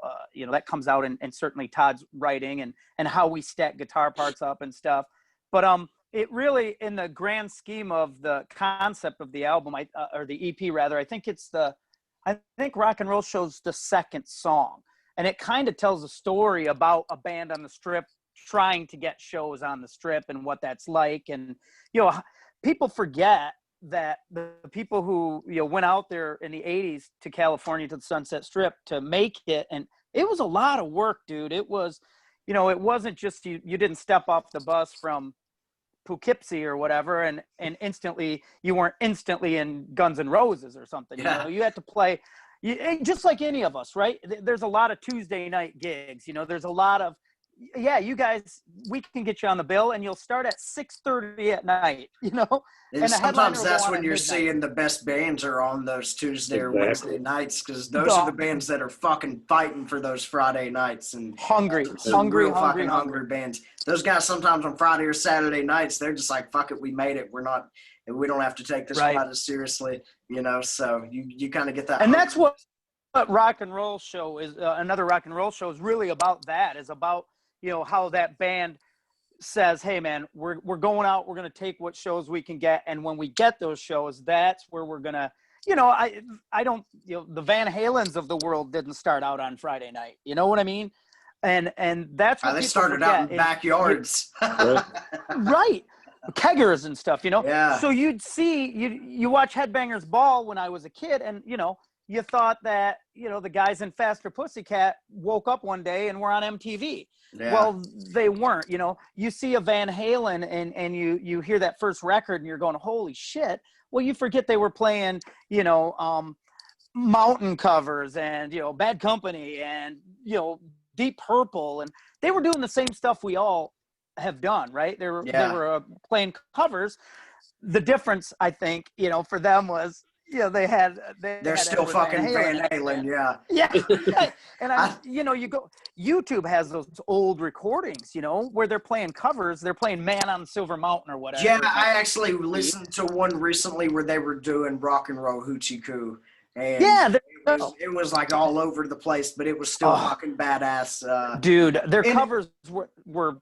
that comes out in certainly Todd's writing and how we stack guitar parts up and stuff. But it really, in the grand scheme of the concept of the album, or the EP rather, I think Rock and Roll Show's the second song, and it kind of tells a story about a band on the Strip trying to get shows on the Strip and what that's like. And people forget that the people who went out there in the 80s to California, to the Sunset Strip, to make it, and it was a lot of work, dude. It was, it wasn't just you didn't step off the bus from Poughkeepsie or whatever and instantly you weren't instantly in Guns N' Roses or something. Yeah. You had to play just like any of us, right? There's a lot of Tuesday night gigs. There's a lot of, you guys, we can get you on the bill, and you'll start at 6:30 at night, And the headliner sometimes will that's go on when at you're midnight. seeing the best bands are on those Tuesday or Exactly. Wednesday nights, because those are the bands that are fucking fighting for those Friday nights. And Hungry real fucking hungry bands. Those guys sometimes on Friday or Saturday nights, they're just like, fuck it, we made it. We don't have to take this Right. quite as seriously, so you kind of get that. And that's what Rock and Roll Show is. Another Rock and Roll Show is really about. That is about how that band says, hey man, we're going out, we're going to take what shows we can get, and when we get those shows, that's where we're going to, I don't, the Van Halens of the world didn't start out on Friday night, you know what I mean? And that's what they people started forget. out in backyards. Right. Keggers and stuff, Yeah. So you'd see, you watch Headbangers Ball when I was a kid, and you thought that the guys in Faster Pussycat woke up one day and were on MTV. Yeah. Well, they weren't. You see a Van Halen and you hear that first record and you're going, holy shit. Well, you forget they were playing Mountain covers and Bad Company and Deep Purple, and they were doing the same stuff we all have done, right? They were playing covers. The difference, I think, for them was they're still Edward fucking Van in Halen, yeah. Yeah. And YouTube has those old recordings, where they're playing covers. They're playing Man on Silver Mountain or whatever. Yeah, I actually listened to one recently where they were doing Rock and Roll Hoochie Coo. And it was like all over the place, but it was still fucking badass. Dude, their covers were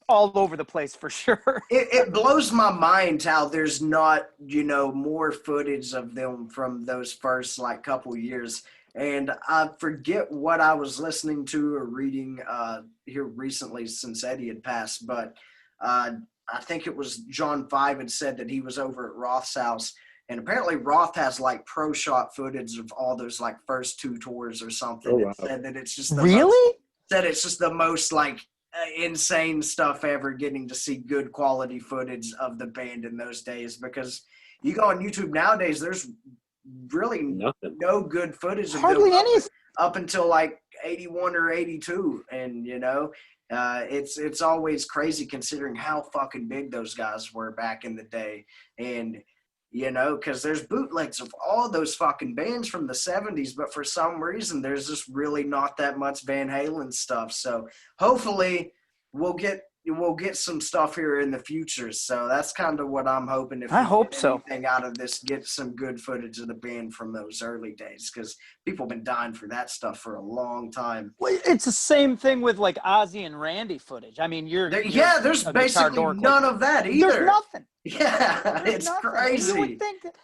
all over the place for sure. It blows my mind how there's not, more footage of them from those first couple years. And I forget what I was listening to or reading here recently since Eddie had passed, but I think it was John Five had said that he was over at Roth's house, and apparently Roth has pro shot footage of all those first two tours or something. Oh, wow. And said that it's just the most insane stuff ever, getting to see good quality footage of the band in those days, because you go on YouTube nowadays, there's really Nothing. no good footage of Hardly them any. up until 81 or 82, and it's always crazy considering how fucking big those guys were back in the day. And because there's bootlegs of all those fucking bands from the 70s, but for some reason, there's just really not that much Van Halen stuff. So hopefully we'll get we'll get some stuff here in the future. So that's kind of what I'm hoping. If I we hope get so. anything out of this, get some good footage of the band from those early days, because people have been dying for that stuff for a long time. Well, it's the same thing with like Ozzy and Randy footage. I mean, you're There's a guitar basically dork, none of that either. There's nothing. Yeah, There's it's nothing. crazy. You would think that,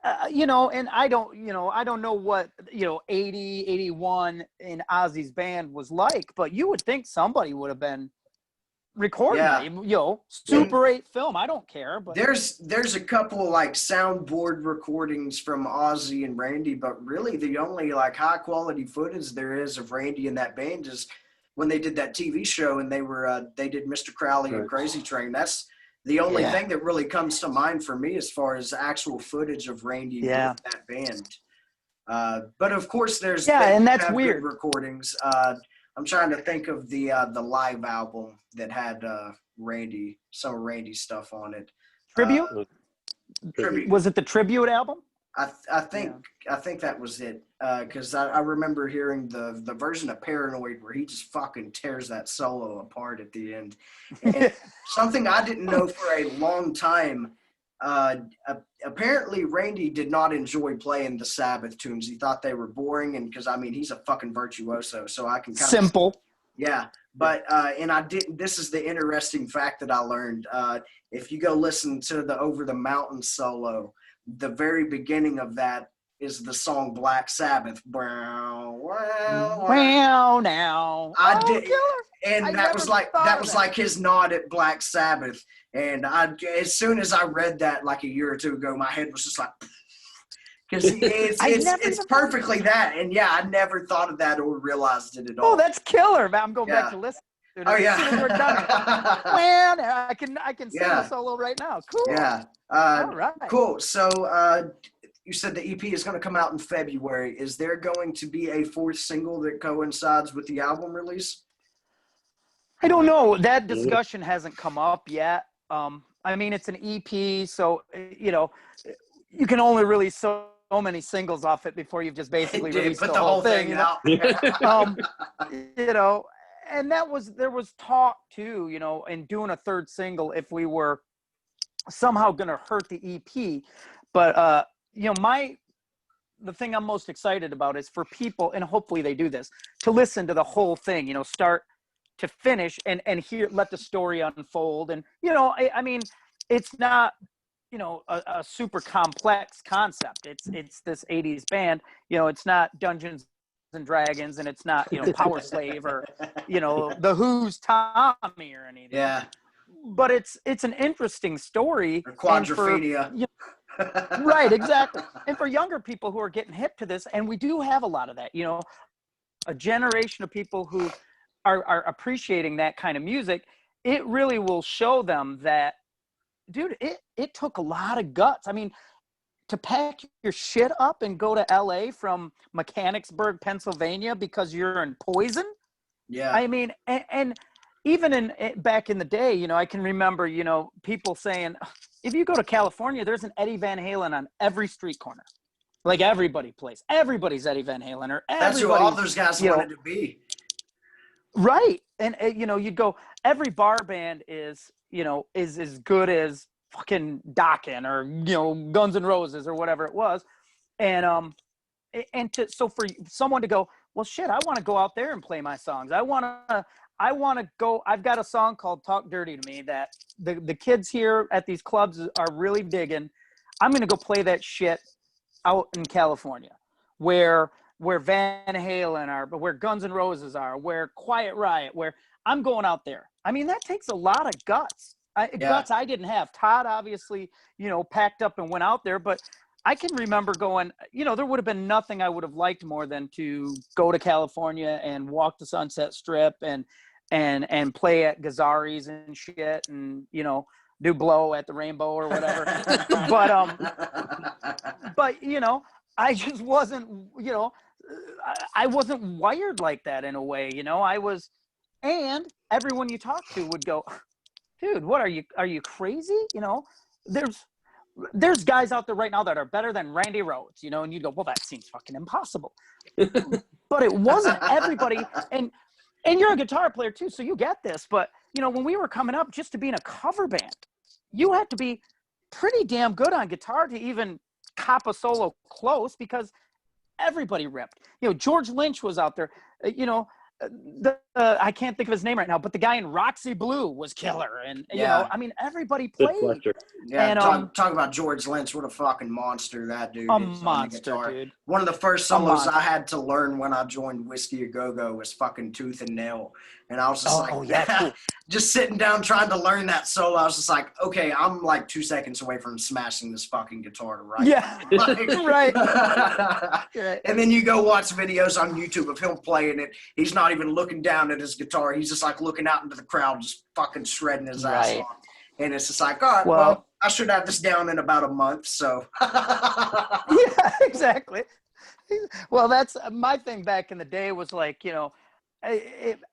and I don't know what 80, 81 in Ozzy's band was like, but you would think somebody would have been recording that, Super 8 film. I don't care, but there's a couple like soundboard recordings from Ozzy and Randy, but really the only like high quality footage there is of Randy and that band is when they did that TV show and they did Mr. Crowley and Crazy Train. That's the only thing that really comes to mind for me as far as actual footage of Randy with that band. But of course there's and that's good weird recordings. I'm trying to think of the live album that had some of Randy's stuff on it. Tribute? Tribute. Was it the Tribute album? I think that was it, because I remember hearing the version of Paranoid where he just fucking tears that solo apart at the end. And something I didn't know for a long time. Apparently Randy did not enjoy playing the Sabbath tunes. He thought they were boring, and because he's a fucking virtuoso, so I can kind simple. But and I didn't. This is the interesting fact that I learned. If you go listen to the Over the Mountain solo, the very beginning of that is the song Black Sabbath. Wow, now. I did, killer. and that was like his nod at Black Sabbath. And as soon as I read that like a year or two ago, my head was just like, because it's perfectly that. And I never thought of that or realized it at all. Oh, that's killer, man. I'm going back to listen. Oh yeah. We're done. Man, I can sing a solo right now. Cool. Yeah. All right. Cool. So you said the EP is going to come out in February. Is there going to be a fourth single that coincides with the album release? I don't know. That discussion hasn't come up yet. I mean, it's an EP, so you can only release so many singles off it before you've just basically released the whole thing out. And there was talk too, in doing a third single if we were somehow going to hurt the EP. But the thing I'm most excited about is for people, and hopefully they do this, to listen to the whole thing, start to finish and let the story unfold. And, I mean, it's not, a super complex concept. It's this 80s band, it's not Dungeons and Dragons, and it's not, Power Slave or, the Who's Tommy or anything. Yeah. But it's an interesting story. Or Quadrophenia. Right, exactly. And for younger people who are getting hip to this, and we do have a lot of that, a generation of people who are appreciating that kind of music, it really will show them that, dude, it took a lot of guts. I mean, to pack your shit up and go to LA from Mechanicsburg, Pennsylvania, because you're in Poison. Yeah. I mean, and even back in the day, I can remember, people saying, if you go to California, there's an Eddie Van Halen on every street corner. Like everybody plays. Everybody's Eddie Van Halen, or that's who all those guys wanted to be. Right. And you'd go, every bar band is as good as fucking Dokken or, Guns N' Roses or whatever it was. And so for someone to go, well, shit, I want to go out there and play my songs. I want to go. I've got a song called Talk Dirty to Me that the kids here at these clubs are really digging. I'm going to go play that shit out in California where Van Halen are, but where Guns N' Roses are, where Quiet Riot, where I'm going out there. I mean, that takes a lot of guts. Guts I didn't have. Todd obviously, packed up and went out there, but I can remember going, there would have been nothing I would have liked more than to go to California and walk the Sunset Strip and play at Gazzari's and shit and, do blow at the Rainbow or whatever. but I just wasn't, I wasn't wired like that in a way, and everyone you talk to would go, dude, what are you crazy? There's guys out there right now that are better than Randy Rhoads, and you'd go, well, that seems fucking impossible. But it wasn't everybody. And you're a guitar player too, so you get this, but when we were coming up, just to be in a cover band, you had to be pretty damn good on guitar to even cop a solo close, because everybody ripped. George Lynch was out there. I can't think of his name right now, but the guy in Roxy Blue was killer, and everybody Sid played. Fletcher. Yeah, And talk about George Lynch. What a fucking monster that dude a is on the monster, guitar. dude. One of the first A solos monster. I had to learn when I joined Whiskey A Go Go was fucking Tooth and Nail, and I was just Cool. just sitting down trying to learn that solo. I was just like, okay, I'm like 2 seconds away from smashing this fucking guitar right Yeah, now. Like, right. Right. And then you go watch videos on YouTube of him playing it. He's not even looking down at his guitar. He's just like looking out into the crowd, just fucking shredding his ass Right. off. And it's just like, all right, well, I should have this down in about a month. So. Yeah, exactly. Well, that's my thing back in the day was like,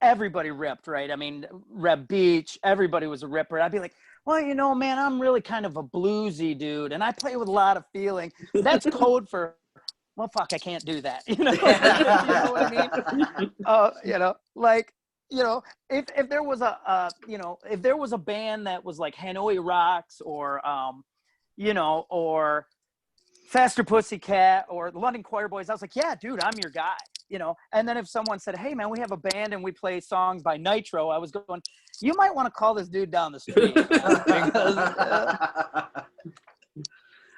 everybody ripped, right? I mean, Reb Beach, everybody was a ripper. I'd be like, well, man, I'm really kind of a bluesy dude, and I play with a lot of feeling. That's code for, well, fuck, I can't do that. You know what I mean? If there was if there was a band that was like Hanoi Rocks or, or Faster Pussycat or the London Choir Boys, I was like, yeah, dude, I'm your guy. And then if someone said, hey man, we have a band and we play songs by Nitro, I was going, you might want to call this dude down the street.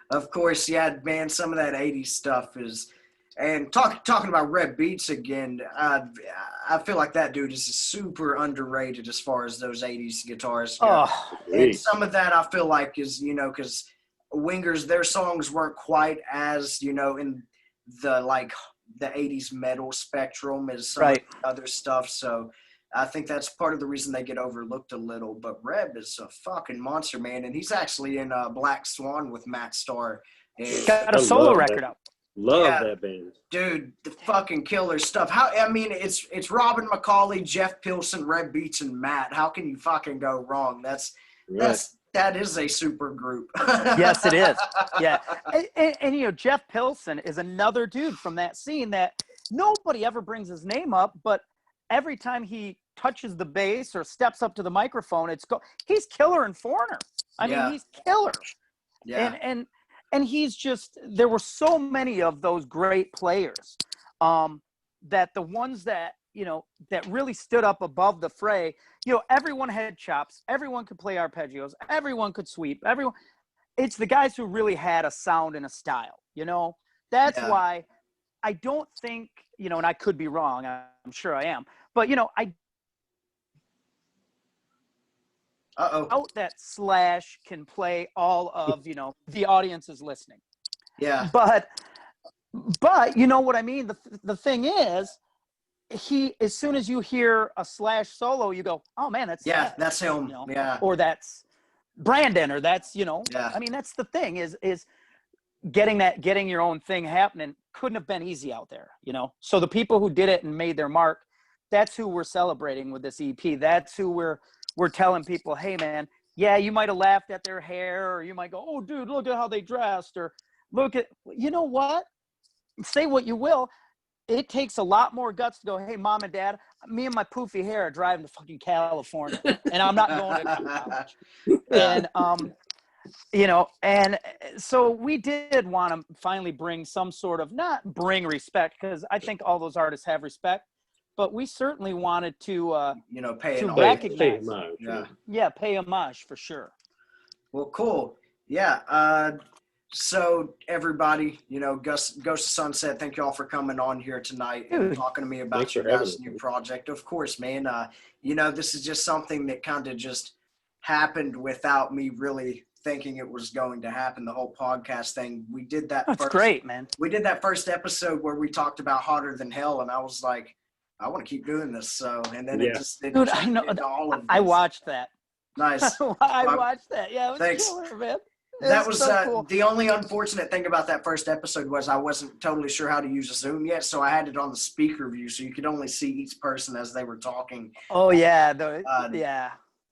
Of course, yeah, man, some of that 80s stuff is, and talking about Reb Beats again, I feel like that dude is super underrated as far as those 80s guitars go. And some of that I feel like is, because Wingers, their songs weren't quite as, in the 80s metal spectrum as some of the other stuff. So I think that's part of the reason they get overlooked a little. But Reb is a fucking monster, man. And he's actually in Black Swan with Matt Starr. And got a solo record out. Love that band. Dude, the fucking killer stuff. It's Robin McCauley, Jeff Pilson, Reb Beats, and Matt. How can you fucking go wrong? That is a super group. Yes, it is. Yeah. And Jeff Pilson is another dude from that scene that nobody ever brings his name up, but every time he touches the bass or steps up to the microphone, he's killer in Foreigner. I mean, he's killer. Yeah. And he's just, there were so many of those great players that the ones that, that really stood up above the fray, everyone had chops, everyone could play arpeggios, everyone could sweep, it's the guys who really had a sound and a style, that's why I don't think, and I could be wrong, I'm sure I am, but I out that Slash can play all of, the audience is listening. Yeah. But you know what I mean? The thing is, as soon as you hear a Slash solo, you go, oh man, that's Slash, that's him. Or that's Brandon, or that's, I mean, that's the thing is getting your own thing happening couldn't have been easy out there, So the people who did it and made their mark, that's who we're celebrating with this EP. That's who we're telling people, hey man, yeah, you might have laughed at their hair, or you might go, oh dude, look at how they dressed, or look at, you know what? Say what you will. It takes a lot more guts to go, hey, mom and dad, me and my poofy hair are driving to fucking California, and I'm not going to college. And, and so we did want to finally bring some sort of, not bring respect, because I think all those artists have respect, but we certainly wanted to, pay to it recognize. Pay homage for sure. Well, cool. Yeah. So everybody, Ghost of Sunset, thank you all for coming on here tonight and talking to me about your guys' new project. Of course, man. This is just something that kind of just happened without me really thinking it was going to happen. The whole podcast thing. We did that. That's great, man. We did that first episode where we talked about Hotter Than Hell, and I was like, I want to keep doing this. So, and then it dude, I know. I watched that. Nice. I watched that. Yeah, it was killer, man. That was so cool. The only unfortunate thing about that first episode was I wasn't totally sure how to use a Zoom yet, so I had it on the speaker view, so you could only see each person as they were talking. Oh yeah, yeah.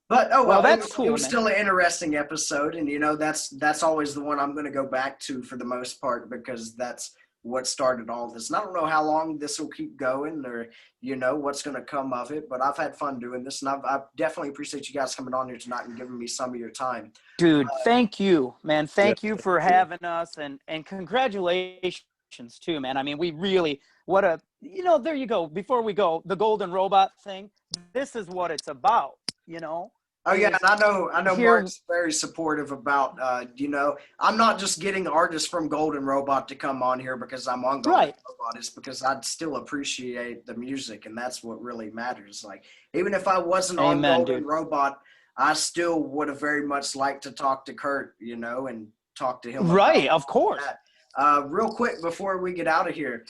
But that's cool. It was still an interesting episode, and that's always the one I'm going to go back to for the most part, because that's what started all this. And I don't know how long this will keep going or, you know, what's going to come of it, but I've had fun doing this. And I definitely appreciate you guys coming on here tonight and giving me some of your time. Dude, thank you, man. Thank you for thank you. having us, and congratulations too, man. I mean, we really, there you go. Before we go, the Golden Robot thing, this is what it's about, you know? Oh yeah, and I know Here- Mark's very supportive about, you know, I'm not just getting artists from Golden Robot to come on here because I'm on Golden Right. Robot. It's because I'd still appreciate the music, and that's what really matters. Like, even if I wasn't on Amen, Golden dude. Robot, I still would have very much liked to talk to Kurt, you know, and talk to him. Right, about of course. that. Real quick before we get out of here,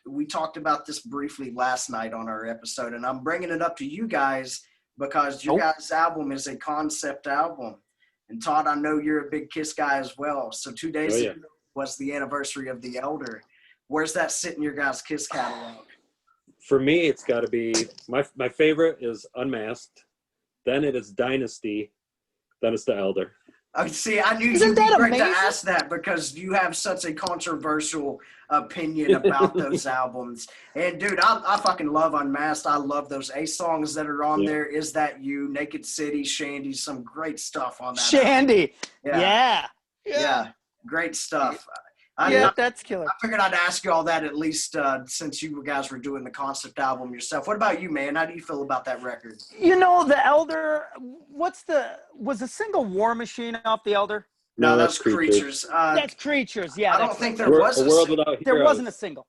we talked about this briefly last night on our episode, and I'm bringing it up to you guys because your guys' album is a concept album. And Todd, I know you're a big Kiss guy as well. So 2 days ago was the anniversary of The Elder. Where's that sit in your guys' Kiss catalog? For me, it's got to be my favorite is Unmasked. Then it is Dynasty. Then it's The Elder. See, I knew Isn't you'd be that great to amazing? ask that because you have such a controversial opinion about those albums. And dude, I fucking love Unmasked. I love those A songs that are on there. Is That You, Naked City, Shandy, some great stuff on that. Shandy. album. Yeah. Yeah, great stuff. That's killer. I figured I'd ask you all that at least since you guys were doing the concept album yourself. What about you, man? How do you feel about that record? You know, The Elder, was the single War Machine off The Elder? No, that's Creatures. That's Creatures, yeah. I don't that's think right. there was a a world single. without heroes. There wasn't a single.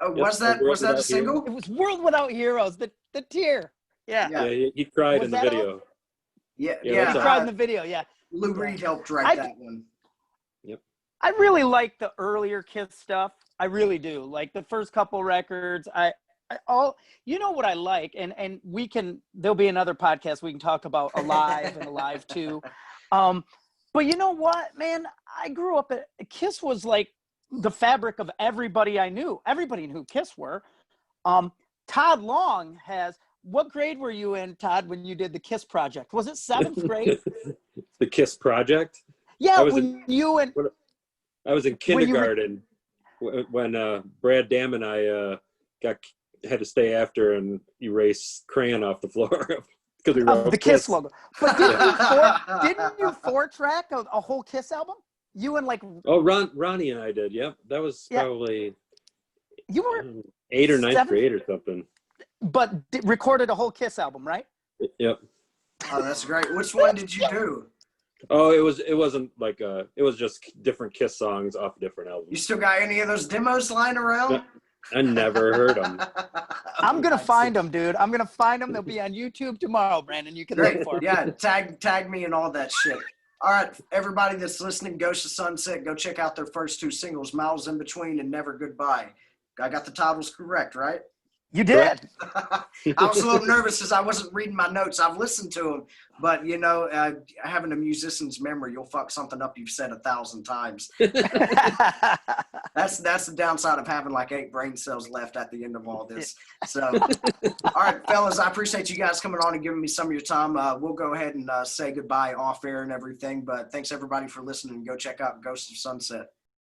Oh, Yes, was that a single? It was World Without Heroes, the tear. Yeah. Yeah. Yeah, he cried Was in the that video. Yeah, Yeah, yeah. that's He cried in the video, yeah. Lou Reed helped write that one. I really like the earlier Kiss stuff. I really do. Like the first couple records, you know what I like, and there'll be another podcast we can talk about Alive and Alive 2. But you know what, man? I grew up Kiss was like the fabric of everybody I knew. Everybody knew who Kiss were. Todd Long what grade were you in, Todd, when you did the Kiss project? Was it 7th grade? The Kiss Project. Yeah, I was I was in kindergarten when Brad Dam and I had to stay after and erase crayon off the floor because we wrote the Kiss logo. But didn't you 4-track a whole Kiss album? You and like Ronnie and I did. Yep, that was probably you were 8th or 9th 7th? grade or something. But recorded a whole Kiss album, right? Yep. Oh, that's great. Which one did you do? Oh, it wasn't like it was just different Kiss songs off different albums. You still got any of those demos lying around? I never heard them. I'm gonna find them, dude. I'm gonna find them. They'll be on YouTube tomorrow, Brandon. You can look for them. Yeah, tag me and all that shit. All right, everybody that's listening, Ghost of Sunset, go check out their first 2 singles, Miles in Between and Never Goodbye. I got the titles correct, right? You did. I was a little nervous as I wasn't reading my notes. I've listened to them, but you know, having a musician's memory, you'll fuck something up you've said 1,000 times. That's the downside of having like 8 brain cells left at the end of all this. So, all right, fellas, I appreciate you guys coming on and giving me some of your time. We'll go ahead and say goodbye off air and everything, but thanks everybody for listening. Go check out Ghost of Sunset.